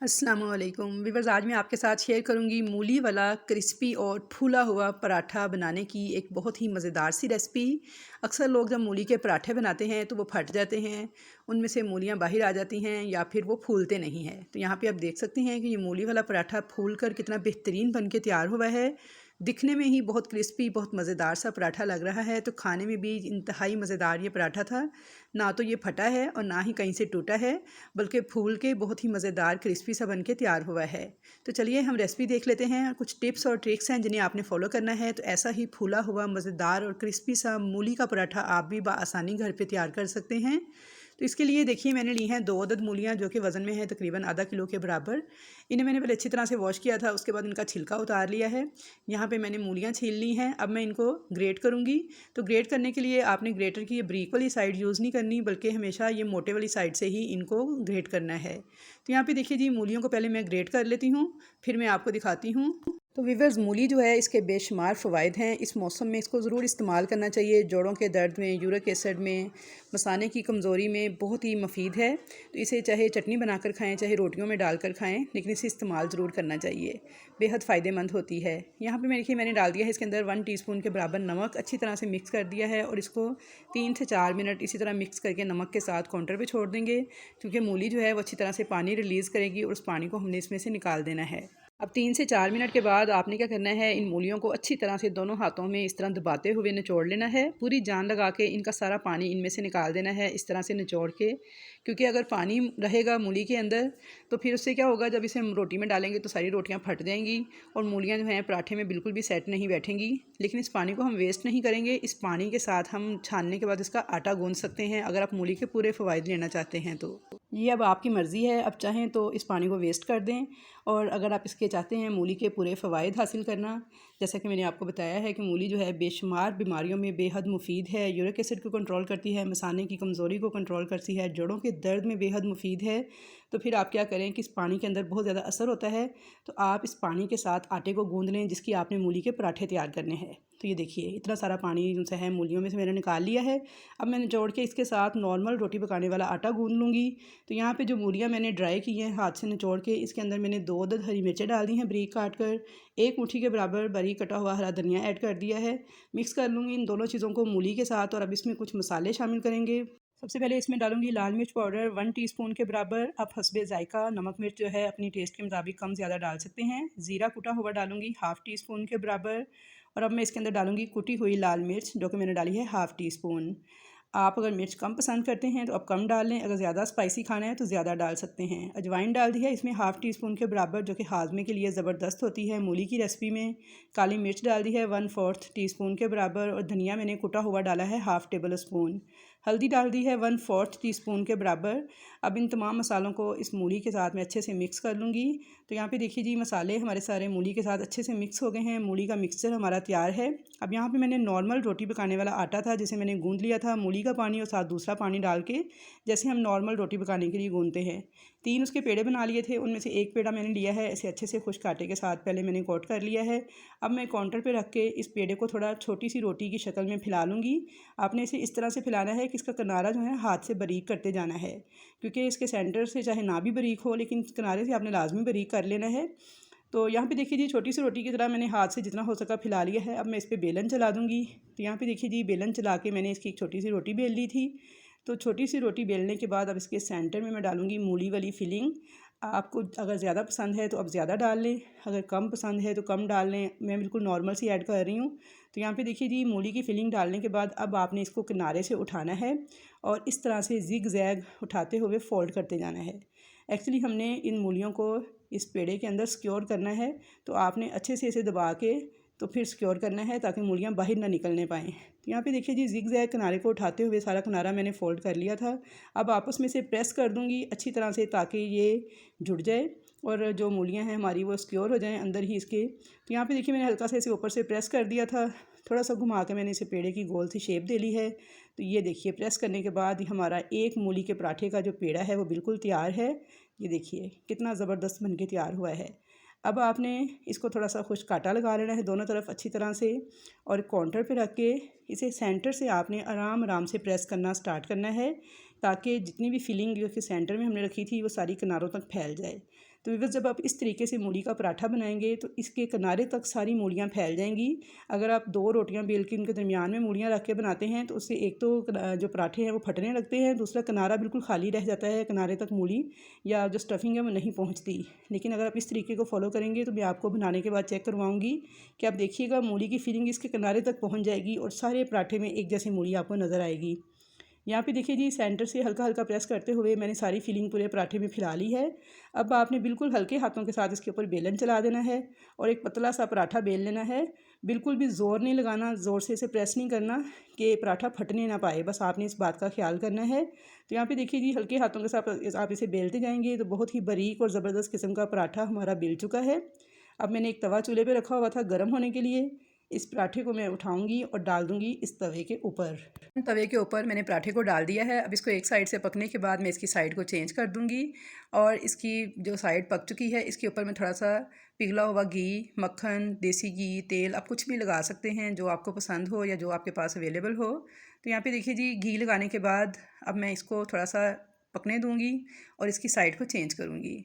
अस्सलामुअलैकुम वीवर्स, आज मैं आपके साथ शेयर करूंगी मूली वाला क्रिस्पी और फूला हुआ पराठा बनाने की एक बहुत ही मज़ेदार सी रेसिपी। अक्सर लोग जब मूली के पराठे बनाते हैं तो वो फट जाते हैं, उनमें से मूलियां बाहर आ जाती हैं या फिर वो फूलते नहीं हैं। तो यहाँ पे आप देख सकते हैं कि ये मूली वाला पराठा फूल कर कितना बेहतरीन बन के तैयार हुआ है। दिखने में ही बहुत क्रिस्पी, बहुत मज़ेदार सा पराठा लग रहा है, तो खाने में भी इंतहाई मज़ेदार ये पराठा था। ना तो ये फटा है और ना ही कहीं से टूटा है, बल्कि फूल के बहुत ही मज़ेदार क्रिस्पी सा बन के तैयार हुआ है। तो चलिए हम रेसिपी देख लेते हैं। कुछ टिप्स और ट्रिक्स हैं जिन्हें आपने फॉलो करना है, तो ऐसा ही फूला हुआ मज़ेदार और क्रिस्पी सा मूली का पराठा आप भी बआसानी घर पे तैयार कर सकते हैं। तो इसके लिए देखिए, मैंने ली हैं 2 अदद मूलियाँ जो कि वज़न में है तकरीबन आधा किलो के बराबर। इन्हें मैंने पहले अच्छी तरह से वॉश किया था, उसके बाद इनका छिलका उतार लिया है। यहाँ पे मैंने मूलियाँ छील ली हैं। अब मैं इनको ग्रेट करूँगी। तो ग्रेट करने के लिए आपने ग्रेटर की ये ब्रीक वाली साइड यूज़ नहीं करनी, बल्कि हमेशा ये मोटे वाली साइड से ही इनको ग्रेट करना है। तो यहाँ पे देखिए जी, मूलियों को पहले मैं ग्रेट कर लेती हूँ, फिर मैं आपको दिखाती हूँ। तो वीवर्स, मूली जो है इसके बेशुमार फ़वाइद हैं। इस मौसम में इसको ज़रूर इस्तेमाल करना चाहिए। जोड़ों के दर्द में, यूरिक एसिड में, मसाने की कमज़ोरी में बहुत ही मुफीद है। तो इसे चाहे चटनी बनाकर खाएं, चाहे रोटियों में डालकर खाएं, लेकिन इसे इस्तेमाल ज़रूर करना चाहिए। बेहद फ़ायदेमंद होती है। यहाँ पे देखिए, मैंने डाल दिया है इसके अंदर 1 टीस्पून के बराबर नमक। अच्छी तरह से मिक्स कर दिया है और इसको 3 से 4 मिनट इसी तरह मिक्स करके नमक के साथ काउंटर पे छोड़ देंगे, क्योंकि मूली जो है वो अच्छी तरह से पानी रिलीज़ करेगी और उस पानी को हमने इसमें से निकाल देना है। अब 3 से 4 मिनट के बाद आपने क्या करना है, इन मूलियों को अच्छी तरह से दोनों हाथों में इस तरह दबाते हुए निचोड़ लेना है। पूरी जान लगा के इनका सारा पानी इनमें से निकाल देना है, इस तरह से निचोड़ के। क्योंकि अगर पानी रहेगा मूली के अंदर तो फिर उससे क्या होगा, जब इसे हम रोटी में डालेंगे तो सारी रोटियां फट जाएंगी और मूलियां जो हैं पराठे में बिल्कुल भी सेट नहीं बैठेंगी। लेकिन इस पानी को हम वेस्ट नहीं करेंगे। इस पानी के साथ हम छानने के बाद इसका आटा गूंथ सकते हैं, अगर आप मूली के पूरे फ़वाइद लेना चाहते हैं तो। ये अब आपकी मर्ज़ी है, अब चाहें तो इस पानी को वेस्ट कर दें, और अगर आप इसके चाहते हैं मूली के पूरे फ़वाइद हासिल करना, जैसा कि मैंने आपको बताया है कि मूली जो है बेशुमार बीमारियों में बेहद मुफीद है। यूरिक एसिड को कंट्रोल करती है, मसाने की कमज़ोरी को कंट्रोल करती है, जोड़ों के दर्द में बेहद मुफीद है। तो फिर आप क्या करें कि इस पानी के अंदर बहुत ज़्यादा असर होता है, तो आप इस पानी के साथ आटे को गूँध लें जिसकी आपने मूली के पराठे तैयार करने हैं। तो ये देखिए, इतना सारा पानी जो है मूलियों में से मैंने निकाल लिया है। अब मैंने जोड़ के इसके साथ नॉर्मल रोटी पकाने वाला आटा गूँध लूँगी। तो यहाँ पे जो मूलियाँ मैंने ड्राई की हैं हाथ से निचोड़ के, इसके अंदर मैंने 2 अदद हरी मिर्चें डाल दी हैं बारीक काट कर। 1 मुट्ठी के बराबर बारीक कटा हुआ हरा धनिया ऐड कर दिया है। मिक्स कर लूँगी इन दोनों चीज़ों को मूली के साथ, और अब इसमें कुछ मसाले शामिल करेंगे। सबसे पहले इसमें डालूंगी लाल मिर्च पाउडर 1 टीस्पून के बराबर। आप हस्बे जायका नमक मिर्च जो है अपनी टेस्ट के मुताबिक कम ज़्यादा डाल सकते हैं। ज़ीरा कुटा हुआ डालूंगी 1/2 टीस्पून के बराबर। और अब मैं इसके अंदर डालूंगी कुटी हुई लाल मिर्च, जो कि मैंने डाली है 1/2 टीस्पून। आप अगर मिर्च कम पसंद करते हैं तो आप कम डाल लें, अगर ज़्यादा स्पाइसी खाना है तो ज़्यादा डाल सकते हैं। अजवाइन डाल दी है इसमें 1/2 टीस्पून के बराबर, जो कि हाजमे के लिए ज़बरदस्त होती है मूली की रेसिपी में। काली मिर्च डाल दी है 1/4 टीस्पून के बराबर, और धनिया मैंने कुटा हुआ डाला है 1/2 टेबल स्पून। हल्दी डाल दी है 1/4 टीस्पून के बराबर। अब इन तमाम मसालों को इस मूली के साथ मैं अच्छे से मिक्स कर लूँगी। तो यहाँ पे देखिए जी, मसाले हमारे सारे मूली के साथ अच्छे से मिक्स हो गए हैं। मूली का मिक्सचर हमारा तैयार है। अब यहाँ पे मैंने नॉर्मल रोटी पकाने वाला आटा था जिसे मैंने गूँध लिया था, मूली का पानी और साथ दूसरा पानी डाल के, जैसे हम नॉर्मल रोटी पकाने के लिए गूँधते हैं। 3 उसके पेड़े बना लिए थे, उनमें से 1 पेड़ा मैंने लिया है, इसे अच्छे से खुश्क आटे के साथ पहले मैंने कोट कर लिया है। अब मैं काउंटर पे रख के इस पेड़े को थोड़ा छोटी सी रोटी की शक्ल में फैला लूँगी। आपने इसे इस तरह से फैलाना है कि इसका किनारा जो है हाथ से बारीक करते जाना है, क्योंकि इसके सेंटर से चाहे ना भी बारीक हो, लेकिन किनारे से आपने लाजमी बारीक कर लेना है। तो यहाँ पे देखिए जी, छोटी सी रोटी की तरह मैंने हाथ से जितना हो सका फैला लिया है। अब मैं इस पर बेलन चला दूँगी। तो यहाँ पे देखिए जी, बेलन चला के मैंने इसकी एक छोटी सी रोटी बेल ली थी। तो छोटी सी रोटी बेलने के बाद अब इसके सेंटर में मैं डालूँगी मूली वाली फिलिंग। आपको अगर ज़्यादा पसंद है तो आप ज़्यादा डाल लें, अगर कम पसंद है तो कम डाल लें। मैं बिल्कुल नॉर्मल सी ऐड कर रही हूँ। तो यहाँ पे देखिए जी, मूली की फिलिंग डालने के बाद अब आपने इसको किनारे से उठाना है और इस तरह से जिग जैग उठाते हुए फोल्ड करते जाना है। एक्चुअली हमने इन मूलियों को इस पेड़े के अंदर सिक्योर करना है, तो आपने अच्छे से इसे दबा के तो फिर सिक्योर करना है ताकि मूलियाँ बाहर ना निकलने पाएँ। तो यहाँ पे देखिए जी, जिग जैग किनारे को उठाते हुए सारा किनारा मैंने फ़ोल्ड कर लिया था। अब आपस में से प्रेस कर दूँगी अच्छी तरह से ताकि ये जुड़ जाए और जो मूलियाँ हैं हमारी वो सिक्योर हो जाएँ अंदर ही इसके। तो यहाँ पे देखिए, मैंने हल्का सा इसे ऊपर से प्रेस कर दिया था, थोड़ा सा घुमा के मैंने इसे पेड़े की गोल सी शेप दे ली है। तो ये देखिए, प्रेस करने के बाद हमारा एक मूली के पराठे का जो पेड़ा है वो बिल्कुल तैयार है। ये देखिए कितना ज़बरदस्त बन के तैयार हुआ है। अब आपने इसको थोड़ा सा खुश्क आटा लगा लेना है दोनों तरफ अच्छी तरह से, और काउंटर पे रख के इसे सेंटर से आपने आराम आराम से प्रेस करना स्टार्ट करना है। ताकि जितनी भी फिलिंग जो कि सेंटर में हमने रखी थी वो सारी किनारों तक फैल जाए। तो व्यूअर्स, जब आप इस तरीके से मूली का पराठा बनाएंगे तो इसके किनारे तक सारी मूलियाँ फैल जाएंगी। अगर आप 2 रोटियां बेल के उनके दरमियान में मूलियाँ रख के बनाते हैं तो उससे एक तो जो पराठे हैं वो फटने लगते हैं, दूसरा किनारा बिल्कुल खाली रह जाता है, किनारे तक मूली या जो स्टफिंग है वो नहीं पहुँचती। लेकिन अगर आप इस तरीके को फॉलो करेंगे तो मैं आपको बनाने के बाद चेक करवाऊँगी कि आप देखिएगा मूली की फिलिंग इसके किनारे तक पहुँच जाएगी और सारे पराठे में एक जैसी मूली आपको नज़र आएगी। यहाँ पे देखिए जी, सेंटर से हल्का हल्का प्रेस करते हुए मैंने सारी फिलिंग पूरे पराठे में फैला ली है। अब आपने बिल्कुल हल्के हाथों के साथ इसके ऊपर बेलन चला देना है और एक पतला सा पराठा बेल लेना है। बिल्कुल भी ज़ोर नहीं लगाना, ज़ोर से इसे प्रेस नहीं करना कि पराठा फटने ना पाए, बस आपने इस बात का ख्याल करना है। तो यहाँ पे देखिए जी, हल्के हाथों के साथ आप इसे बेलते जाएंगे तो बहुत ही बारीक और ज़बरदस्त किस्म का पराठा हमारा बेल चुका है। अब मैंने एक तवा चूल्हे पर रखा हुआ था गर्म होने के लिए। इस पराठे को मैं उठाऊंगी और डाल दूंगी इस तवे के ऊपर। तवे के ऊपर मैंने पराठे को डाल दिया है। अब इसको एक साइड से पकने के बाद मैं इसकी साइड को चेंज कर दूंगी और इसकी जो साइड पक चुकी है इसके ऊपर मैं थोड़ा सा पिघला हुआ घी, मक्खन, देसी घी, तेल, आप कुछ भी लगा सकते हैं जो आपको पसंद हो या जो आपके पास अवेलेबल हो। तो यहाँ पे देखिए जी, घी लगाने के बाद अब मैं इसको थोड़ा सा पकने दूँगी और इसकी साइड को चेंज करूँगी।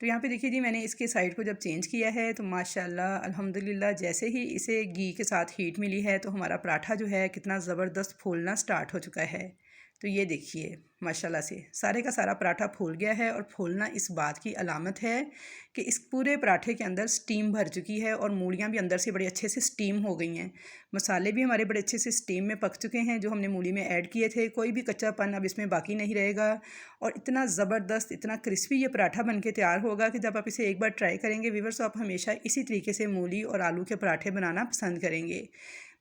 तो यहाँ पे देखिए जी, मैंने इसके साइड को जब चेंज किया है तो माशाल्लाह अल्हम्दुलिल्लाह जैसे ही इसे घी के साथ हीट मिली है तो हमारा पराठा जो है कितना ज़बरदस्त फूलना स्टार्ट हो चुका है। तो ये देखिए माशाल्लाह से सारे का सारा पराठा फूल गया है और फूलना इस बात की अलामत है कि इस पूरे पराठे के अंदर स्टीम भर चुकी है और मूलियाँ भी अंदर से बड़े अच्छे से स्टीम हो गई हैं। मसाले भी हमारे बड़े अच्छे से स्टीम में पक चुके हैं जो हमने मूली में ऐड किए थे, कोई भी कच्चापन अब इसमें बाकी नहीं रहेगा और इतना ज़बरदस्त, इतना क्रिस्पी ये पराठा बन के तैयार होगा कि जब आप इसे एक बार ट्राई करेंगे व्यूअर्स तो आप हमेशा इसी तरीके से मूली और आलू के पराठे बनाना पसंद करेंगे।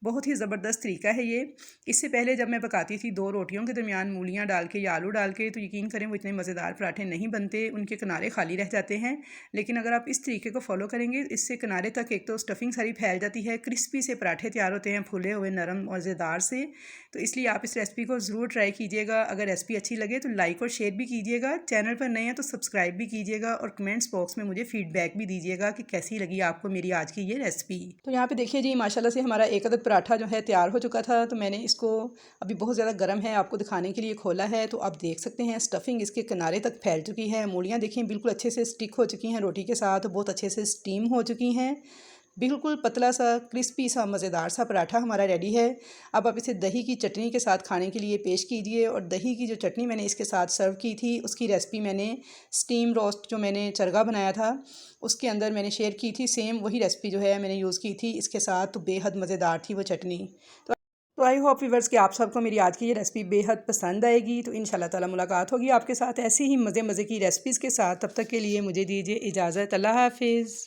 बहुत ही ज़बरदस्त तरीका है ये। इससे पहले जब मैं पकाती थी 2 रोटियों के दरमियान मूलियाँ डाल के या आलू डाल के, तो यकीन करें वो इतने मज़ेदार पराठे नहीं बनते, उनके किनारे खाली रह जाते हैं। लेकिन अगर आप इस तरीके को फॉलो करेंगे इससे किनारे तक एक तो स्टफिंग सारी फैल जाती है, क्रिस्पी से पराठे तैयार होते हैं, फूले हुए नरम मज़ेदार से। तो इसलिए आप इस रेसिपी को ज़रूर ट्राई कीजिएगा। अगर रेसिपी अच्छी लगे तो लाइक और शेयर भी कीजिएगा, चैनल पर नए हैं तो सब्सक्राइब भी कीजिएगा और कमेंट्स बॉक्स में मुझे फीडबैक भी दीजिएगा कि कैसी लगी आपको मेरी आज की ये रेसिपी। तो यहाँ पे देखिए जी, माशाल्लाह से हमारा एक अदद पराठा जो है तैयार हो चुका था। तो मैंने इसको अभी बहुत ज़्यादा गर्म है आपको दिखाने के लिए खोला है, तो आप देख सकते हैं स्टफिंग इसके किनारे तक फैल चुकी है। मूलियाँ देखिए बिल्कुल अच्छे से स्टिक हो चुकी हैं रोटी के साथ, बहुत अच्छे से स्टीम हो चुकी हैं। बिल्कुल पतला सा क्रिस्पी सा मज़ेदार सा पराठा हमारा रेडी है। अब आप इसे दही की चटनी के साथ खाने के लिए पेश कीजिए। और दही की जो चटनी मैंने इसके साथ सर्व की थी उसकी रेसिपी मैंने स्टीम रोस्ट जो मैंने चरगा बनाया था उसके अंदर मैंने शेयर की थी। सेम वही रेसिपी जो है मैंने यूज़ की थी इसके साथ, तो बेहद मज़ेदार थी वो चटनी। तो आई होप व्यूअर्स कि आप सबको मेरी आज की ये रेसिपी बेहद पसंद आएगी। तो इंशाल्लाह ताला मुलाकात होगी आपके साथ ऐसी ही मज़े मज़े की रेसिपीज़ के साथ। तब तक के लिए मुझे दीजिए इजाज़त। अल्लाह हाफिज़।